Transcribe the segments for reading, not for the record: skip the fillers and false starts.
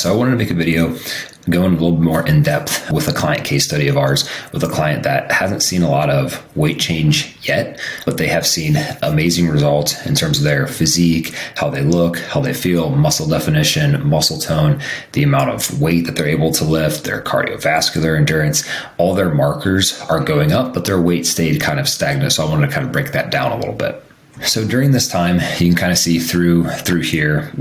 So I wanted to make a video going a little bit more in depth with a client case study of ours, with a client that hasn't seen a lot of weight change yet, but they have seen amazing results in terms of their physique, how they look, how they feel, muscle definition, muscle tone, the amount of weight that they're able to lift, their cardiovascular endurance. All their markers are going up, but their weight stayed kind of stagnant. So I wanted to kind of break that down a little bit. So during this time, you can kind of see through here,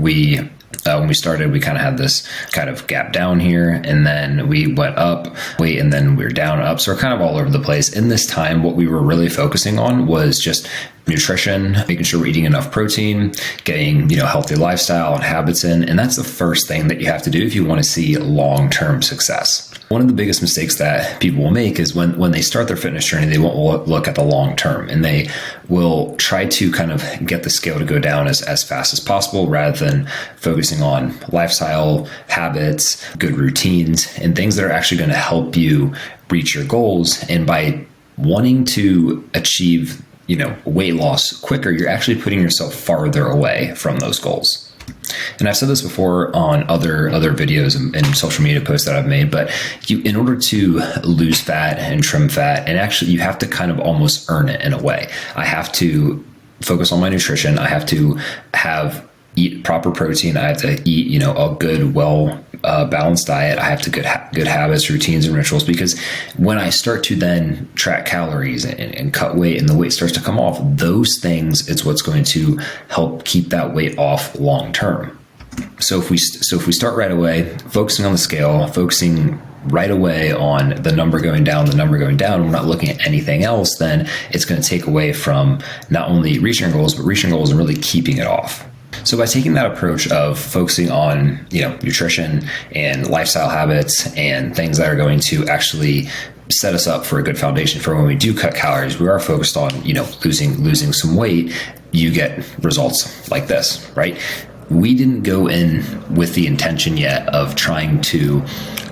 when we started, we kind of had this kind of gap down here, and then we went up, and then we were down, up. So we're kind of all over the place. In this time, what we were really focusing on was just nutrition, making sure we're eating enough protein, getting, healthy lifestyle and habits in. And that's the first thing that you have to do if you want to see long-term success. One of the biggest mistakes that people will make is when they start their fitness journey, they won't look at the long term, and they will try to kind of get the scale to go down as fast as possible rather than focusing on lifestyle, habits, good routines, and things that are actually going to help you reach your goals. And by wanting to achieve weight loss quicker, you're actually putting yourself farther away from those goals. And I've said this before on other videos and social media posts that I've made, but in order to lose fat and trim fat, and actually you have to kind of almost earn it in a way. I have to focus on my nutrition. I have to eat proper protein. I have to eat, a good, balanced diet. I have to good habits, routines, and rituals, because when I start to then track calories and cut weight and the weight starts to come off, those things, it's what's going to help keep that weight off long term. So if we start right away, focusing on the scale, focusing right away on the number going down, we're not looking at anything else, then it's going to take away from not only reaching our goals, but reaching goals and really keeping it off. So by taking that approach of focusing on, nutrition and lifestyle habits and things that are going to actually set us up for a good foundation for when we do cut calories, we are focused on, losing some weight, you get results like this, right? We didn't go in with the intention yet of trying to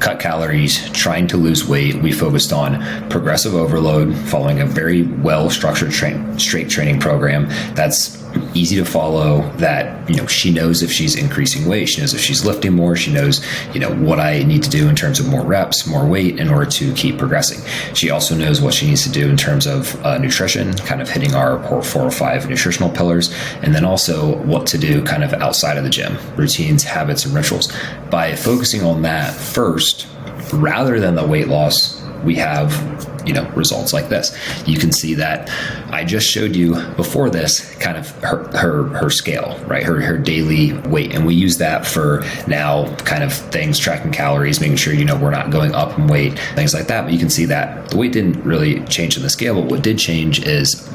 cut calories, trying to lose weight. We focused on progressive overload, following a very well-structured straight training program that's easy to follow, that she knows if she's increasing weight, she knows if she's lifting more, she knows what I need to do in terms of more reps, more weight in order to keep progressing. She also knows what she needs to do in terms of nutrition, kind of hitting our 4 or 5 nutritional pillars, and then also what to do kind of outside of the gym, routines, habits, and rituals. By focusing on that first, rather than the weight loss, we have results like this. You can see that I just showed you before this kind of her scale, right? Her daily weight. And we use that for now kind of things, tracking calories, making sure, we're not going up in weight, things like that. But you can see that the weight didn't really change in the scale, but what did change is,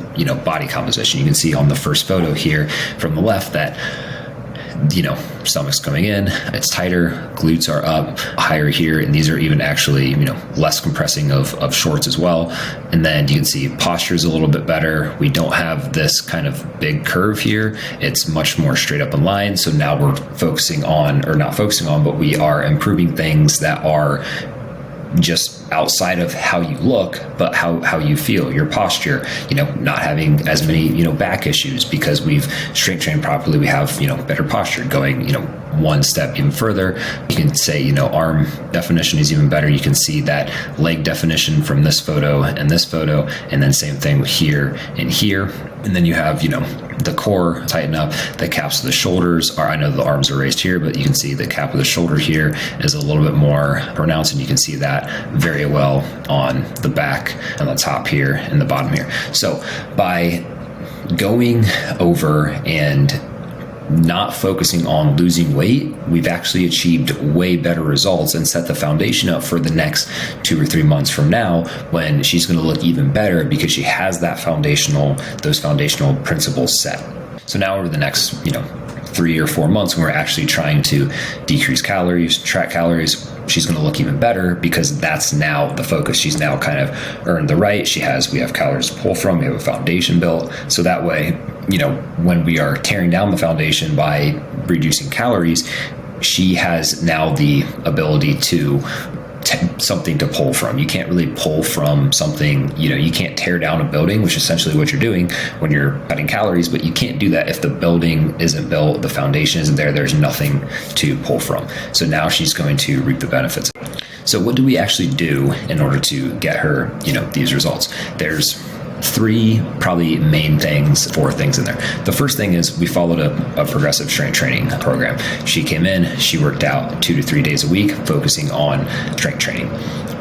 body composition. You can see on the first photo here from the left that stomach's coming in, it's tighter, glutes are up higher here, and these are even actually, less compressing of shorts as well. And then you can see posture is a little bit better. We don't have this kind of big curve here. It's much more straight up in line. So now we're but we are improving things that are just outside of how you look, but how you feel, your posture, not having as many, back issues because we've strength trained properly. We have, better posture, going, one step even further. You can say, arm definition is even better. You can see that leg definition from this photo and this photo, and then same thing here and here. And then you have, the core tighten up, the caps of the shoulders I know the arms are raised here, but you can see the cap of the shoulder here is a little bit more pronounced, and you can see that very well on the back and the top here and the bottom here. So by going over and not focusing on losing weight, we've actually achieved way better results and set the foundation up for the next 2 or 3 months from now, when she's going to look even better because she has those foundational principles set. So now over the next, 3 or 4 months, when we're actually trying to decrease calories, track calories, she's going to look even better because that's now the focus. She's now kind of earned the right. We have calories to pull from. We have a foundation built. So that way, when we are tearing down the foundation by reducing calories, she has now the ability to something to pull from. You can't really pull from something, you can't tear down a building, which is essentially what you're doing when you're cutting calories, but you can't do that if the building isn't built, the foundation isn't there, there's nothing to pull from. So now she's going to reap the benefits. So what do we actually do in order to get her, these results? There's three probably main things, four things in there. The first thing is we followed a progressive strength training program. She came in, she worked out 2 to 3 days a week, focusing on strength training.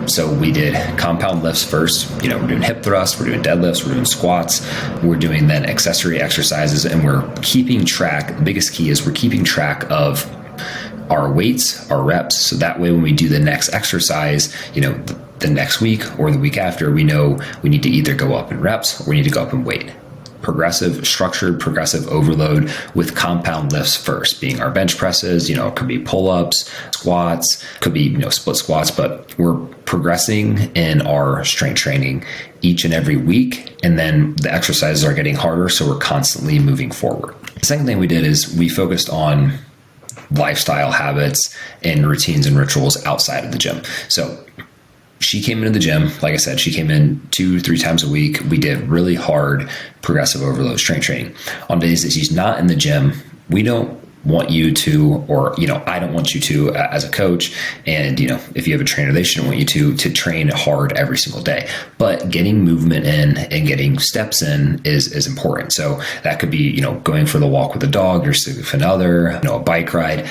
So we did compound lifts first. We're doing hip thrusts, we're doing deadlifts, we're doing squats, we're doing then accessory exercises, and we're keeping track. The biggest key is we're keeping track of our weights, our reps. So that way, when we do the next exercise, the next week or the week after, we know we need to either go up in reps or we need to go up in weight. Structured progressive overload with compound lifts first, being our bench presses. It could be pull-ups, squats, could be split squats, but we're progressing in our strength training each and every week, and then the exercises are getting harder, so we're constantly moving forward. The second thing we did is we focused on lifestyle habits and routines and rituals outside of the gym. So she came into the gym, like I said, she came in 2-3 times a week. We did really hard progressive overload strength training. On days that she's not in the gym, we don't want you to, or, I don't want you to as a coach. And, if you have a trainer, they shouldn't want you to train hard every single day, but getting movement in and getting steps in is important. So that could be, going for the walk with the dog, your significant other, a bike ride.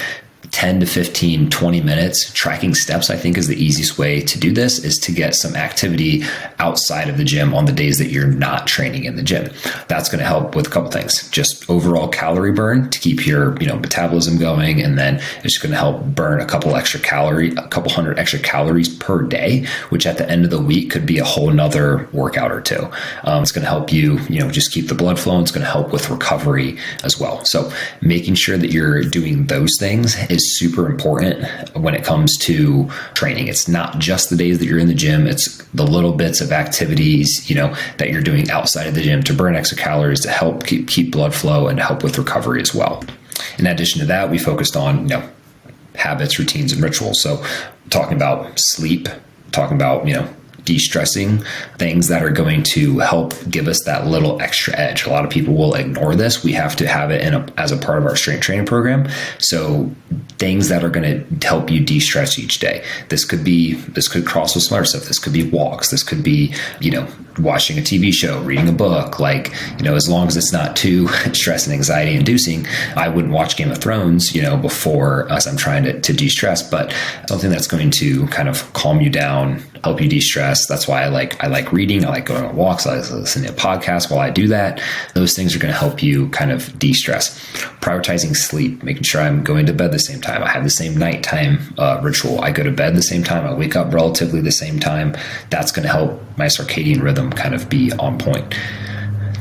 10 to 15, 20 minutes tracking steps, I think, is the easiest way to do this, is to get some activity outside of the gym on the days that you're not training in the gym. That's going to help with a couple things, just overall calorie burn to keep your, metabolism going. And then it's going to help burn a couple hundred extra calories per day, which at the end of the week could be a whole nother workout or two. It's going to help you, just keep the blood flowing. It's going to help with recovery as well. So making sure that you're doing those things is super important when it comes to training. It's not just the days that you're in the gym, it's the little bits of activities, that you're doing outside of the gym to burn extra calories, to help keep blood flow and to help with recovery as well. In addition to that, we focused on, habits, routines, and rituals. So talking about sleep, talking about, de-stressing, things that are going to help give us that little extra edge. A lot of people will ignore this. We have to have it as a part of our strength training program. So things that are going to help you de-stress each day. This could cross with some other stuff. This could be walks. This could be, watching a TV show, reading a book. As long as it's not too stress and anxiety inducing, I wouldn't watch Game of Thrones, before as I'm trying to de-stress, but something that's going to kind of calm you down, help you de-stress. That's why I like reading. I like going on walks. I like listening to podcasts while I do that. Those things are going to help you kind of de-stress. Prioritizing sleep, making sure I'm going to bed the same time. I have the same nighttime ritual. I go to bed the same time. I wake up relatively the same time. That's going to help my circadian rhythm kind of be on point.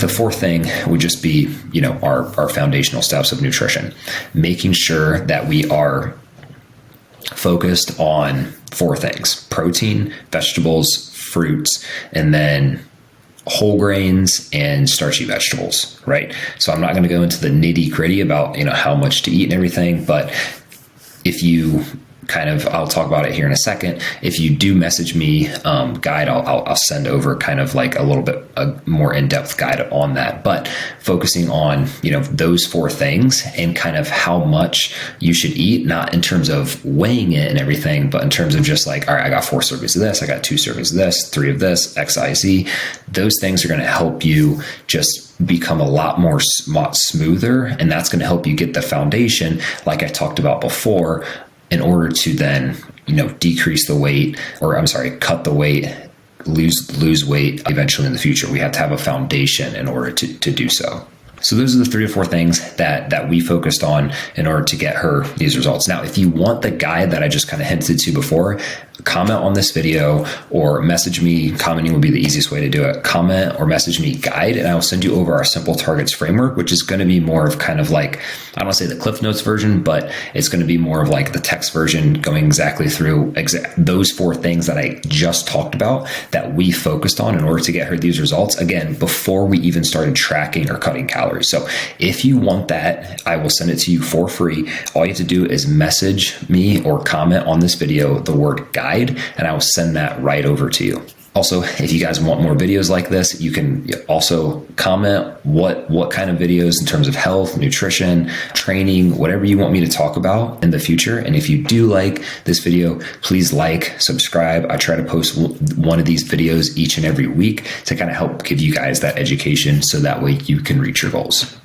The fourth thing would just be, our foundational steps of nutrition, making sure that we are focused on 4 things: protein, vegetables, fruits, and then whole grains and starchy vegetables, right? So I'm not going to go into the nitty gritty about, how much to eat and everything, but if you I'll talk about it here in a second. If you do message me guide, I'll send over kind of like a little bit a more in-depth guide on that, but focusing on, those 4 things and kind of how much you should eat, not in terms of weighing it and everything, but in terms of just all right, I got 4 servings of this, I got 2 servings of this, 3 of this, XIZ. Those things are going to help you just become a lot more smoother, and that's going to help you get the foundation, like I talked about before, in order to then, decrease the weight, cut the weight, lose weight eventually in the future. We have to have a foundation in order to do so. So those are the 3 or 4 things that we focused on in order to get her these results. Now, if you want the guide that I just kind of hinted to before, comment on this video or message me. Commenting would be the easiest way to do it. Comment or message me guide, and I will send you over our simple targets framework, which is going to be more of kind of like, I don't want to say the Cliff Notes version, but it's going to be more of like the text version, going exactly through those 4 things that I just talked about that we focused on in order to get her these results. Again, before we even started tracking or cutting calories. calories. So if you want that, I will send it to you for free. All you have to do is message me or comment on this video the word guide, and I will send that right over to you. Also, if you guys want more videos like this, you can also comment what kind of videos in terms of health, nutrition, training, whatever you want me to talk about in the future. And if you do like this video, please like, subscribe. I try to post one of these videos each and every week to kind of help give you guys that education so that way you can reach your goals.